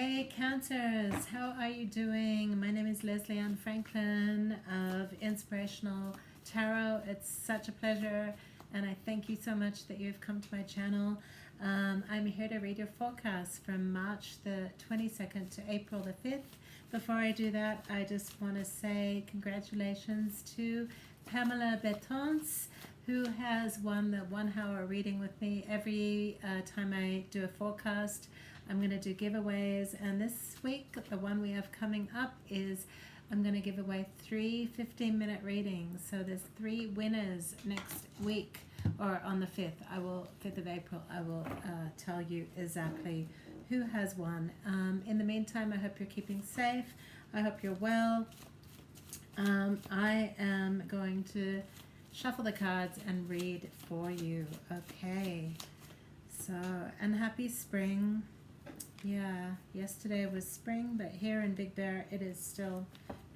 Hey Cancers, how are you doing? My name is Leslie Ann Franklin of Inspirational Tarot. It's such a pleasure, and I thank you so much that you've come to my channel. I'm here to read your forecast from March the 22nd to April the 5th. Before I do that, I just want to say congratulations to Pamela Betons, who has won the 1 hour reading with me. Every time I do a forecast, I'm going to do giveaways, and this week the one we have coming up is I'm going to give away 3 15-minute readings. So there's 3 winners next week, or on the 5th of April, I will tell you exactly who has won. In the meantime, I hope you're keeping safe. I hope you're well. I am going to shuffle the cards and read for you. Okay, so, and happy spring. Yeah, yesterday was spring, but here in Big Bear it is still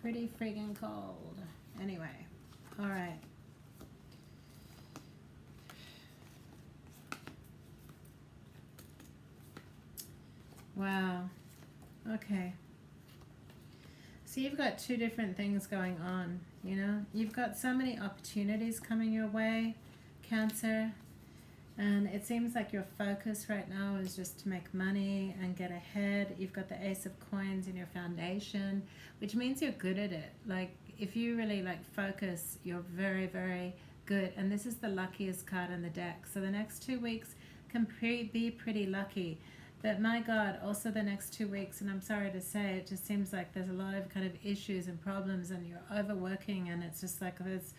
pretty friggin' cold. Anyway, all right. Wow. Okay. So you've got 2 different things going on, you know? You've got so many opportunities coming your way, Cancer. And it seems like your focus right now is just to make money and get ahead. You've got the Ace of Coins in your foundation, which means you're good at it. Like, if you really focus, you're very, very good. And this is the luckiest card in the deck. So the next 2 weeks can be pretty lucky. But my God, also the next 2 weeks, and I'm sorry to say, it just seems like there's a lot of kind of issues and problems, and you're overworking, and it's just like there's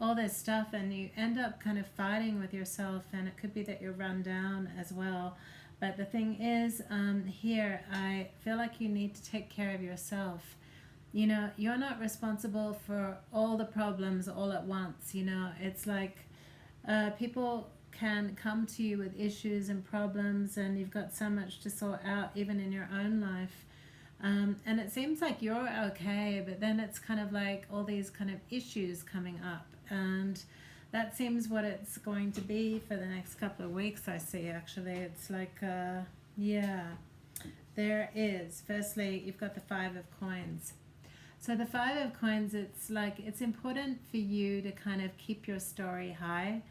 all this stuff, and you end up kind of fighting with yourself, and it could be that you're run down as well. But the thing is, here, I feel like you need to take care of yourself. You know, you're not responsible for all the problems all at once. You know, it's like people can come to you with issues and problems, and you've got so much to sort out even in your own life. And it seems like you're okay, but then it's kind of like all these kind of issues coming up, and that seems what it's going to be for the next couple of weeks. I see, actually, it's like yeah, there is. Firstly, you've got the 5 of Coins. So the 5 of Coins, it's like it's important for you to kind of keep your story high,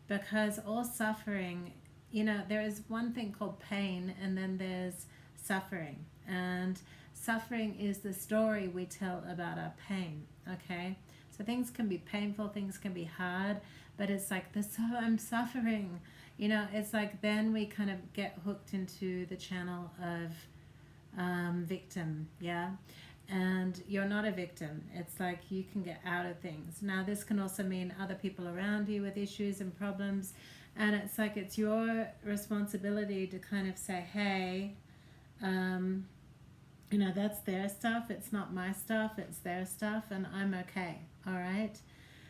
because all suffering, you know, there is one thing called pain, and then there's suffering. And suffering is the story we tell about our pain, okay? So things can be painful, things can be hard, but it's like, I'm suffering. You know, it's like then we kind of get hooked into the channel of victim, yeah? And you're not a victim. It's like you can get out of things. Now, this can also mean other people around you with issues and problems, and it's like it's your responsibility to kind of say, hey, you know, that's their stuff, it's not my stuff, it's their stuff, and I'm okay, all right?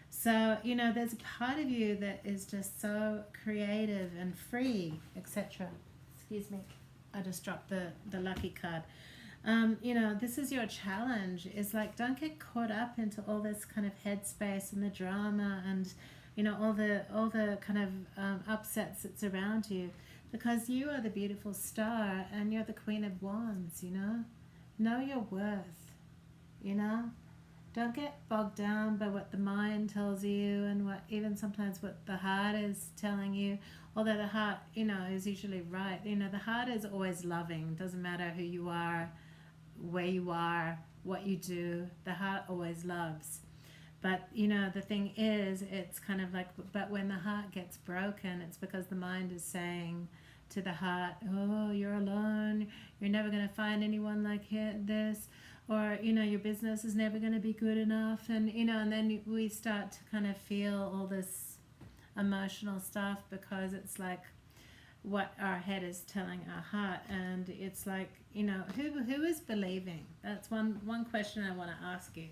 So, you know, there's a part of you that is just so creative and free, etc. Excuse me, I just dropped the lucky card. You know, this is your challenge, is like, don't get caught up into all this kind of headspace and the drama and, you know, all the kind of upsets that's around you, because you are the beautiful star and you're the Queen of Wands, you know? Know your worth, you know? Don't get bogged down by what the mind tells you and what even sometimes what the heart is telling you, although the heart, you know, is usually right. You know, the heart is always loving. Doesn't matter who you are, where you are, what you do, the heart always loves. But, you know, the thing is, it's kind of like, but when the heart gets broken, it's because the mind is saying to the heart, oh, you're alone, you're never going to find anyone like this, or, you know, your business is never going to be good enough, and, you know, and then we start to kind of feel all this emotional stuff, because it's like what our head is telling our heart. And it's like, you know, who is believing? That's one question I want to ask you.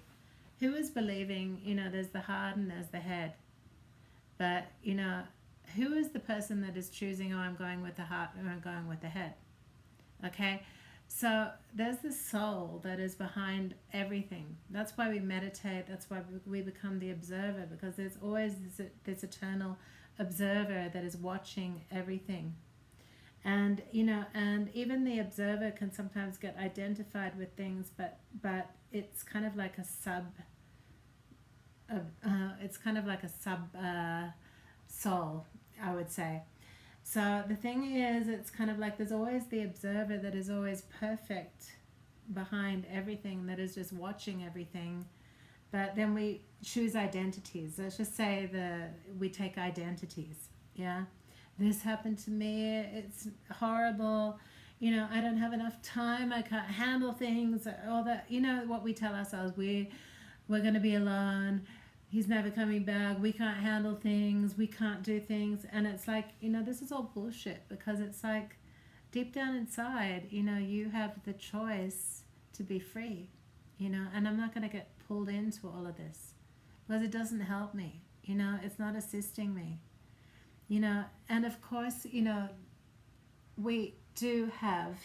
Who is believing? You know, there's the heart and there's the head, but, you know, who is the person that is choosing, oh, I'm going with the heart or I'm going with the head? Okay, so there's the soul that is behind everything. That's why we meditate. That's why we become the observer, because there's always this eternal observer that is watching everything. And and even the observer can sometimes get identified with things, but it's kind of like a sub soul, I would say. So the thing is, it's kind of like there's always the observer that is always perfect behind everything, that is just watching everything. But then we choose identities. Let's just say we take identities. Yeah, this happened to me. It's horrible. I don't have enough time. I can't handle things. All that. What we tell ourselves. We're going to be alone. He's never coming back. We can't handle things. We can't do things. And it's like, this is all bullshit, because it's like deep down inside, you have the choice to be free, and I'm not going to get pulled into all of this because it doesn't help me. It's not assisting me, and of course, we do have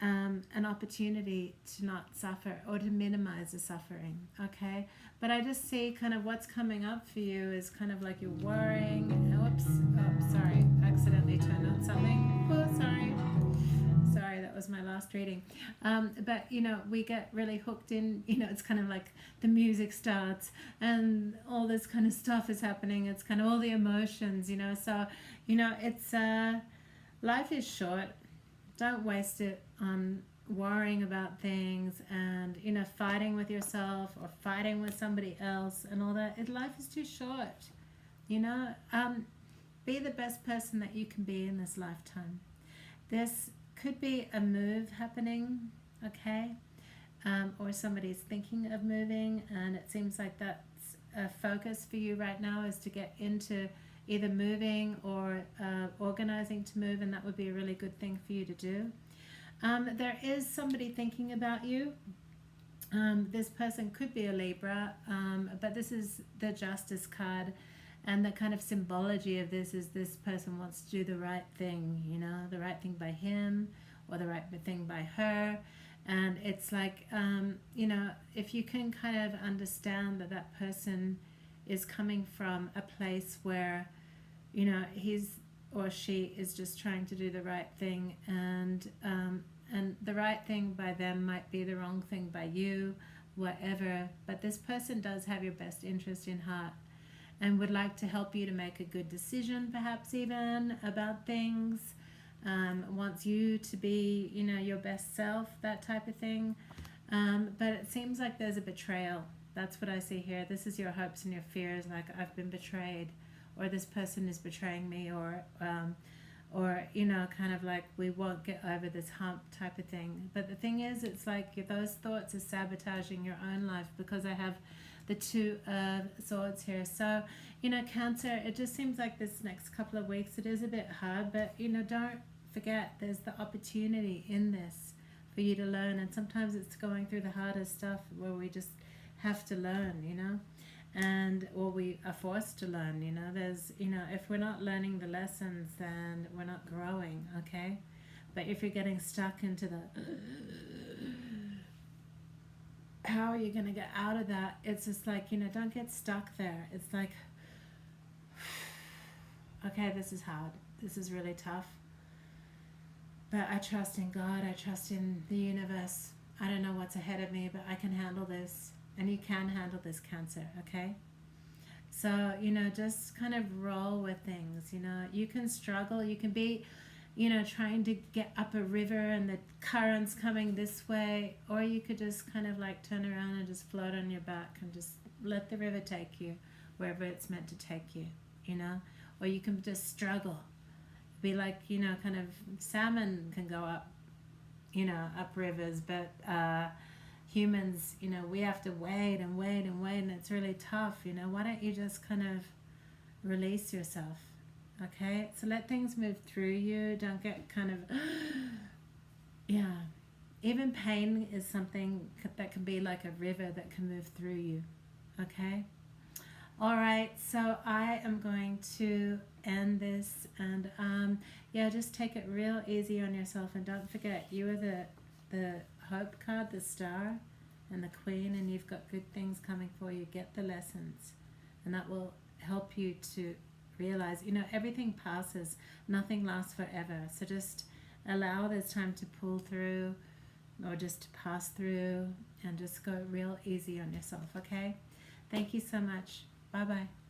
an opportunity to not suffer or to minimize the suffering, okay? But I just see kind of what's coming up for you is kind of like you're worrying. Oops, oh, sorry, accidentally turned on something. Oh, sorry, that was my last reading. But we get really hooked in. It's kind of like the music starts and all this kind of stuff is happening. It's kind of all the emotions. So it's life is short. Don't waste it on worrying about things and fighting with yourself or fighting with somebody else and all that. Life is too short. Be the best person that you can be in this lifetime. This could be a move happening, okay? Or somebody's thinking of moving, and it seems like that's a focus for you right now, is to get into either moving or organizing to move, and that would be a really good thing for you to do. There is somebody thinking about you. This person could be a Libra, but this is the Justice card, and the kind of symbology of this is this person wants to do the right thing, the right thing by him or the right thing by her. And it's like, if you can kind of understand that that person is coming from a place where, he's or she is just trying to do the right thing, and the right thing by them might be the wrong thing by you, whatever. But this person does have your best interest in heart and would like to help you to make a good decision, perhaps even about things, wants you to be, your best self, that type of thing. But it seems like there's a betrayal. That's what I see here. This is your hopes and your fears, like I've been betrayed, or this person is betraying me, or kind of like we won't get over this hump type of thing. But the thing is, it's like those thoughts are sabotaging your own life, because I have the Two of Swords here. So, Cancer, it just seems like this next couple of weeks, it is a bit hard, but, don't forget there's the opportunity in this for you to learn. And sometimes it's going through the hardest stuff where we just have to learn, or we are forced to learn, there's, if we're not learning the lessons, then we're not growing, okay? But if you're getting stuck into the how are you going to get out of that? It's just like, don't get stuck there. It's like, okay, this is hard. This is really tough. But I trust in God. I trust in the universe. I don't know what's ahead of me, but I can handle this. And you can handle this, Cancer, okay? So, just kind of roll with things. You can struggle. You can be, trying to get up a river and the current's coming this way, or you could just kind of like turn around and just float on your back and just let the river take you wherever it's meant to take you, or you can just struggle, be like, kind of salmon can go up, up rivers, but humans, we have to wait and wait and wait, and it's really tough. Why don't you just kind of release yourself? Okay, so let things move through you. Don't get kind of, even pain is something that can be like a river that can move through you. Okay, all right, so I am going to end this, and just take it real easy on yourself, and don't forget you are the Hope card, the Star, and the Queen, and you've got good things coming for you. Get the lessons, and that will help you to realize, everything passes. Nothing lasts forever. So just allow this time to pull through or just to pass through and just go real easy on yourself, okay? Thank you so much. Bye-bye.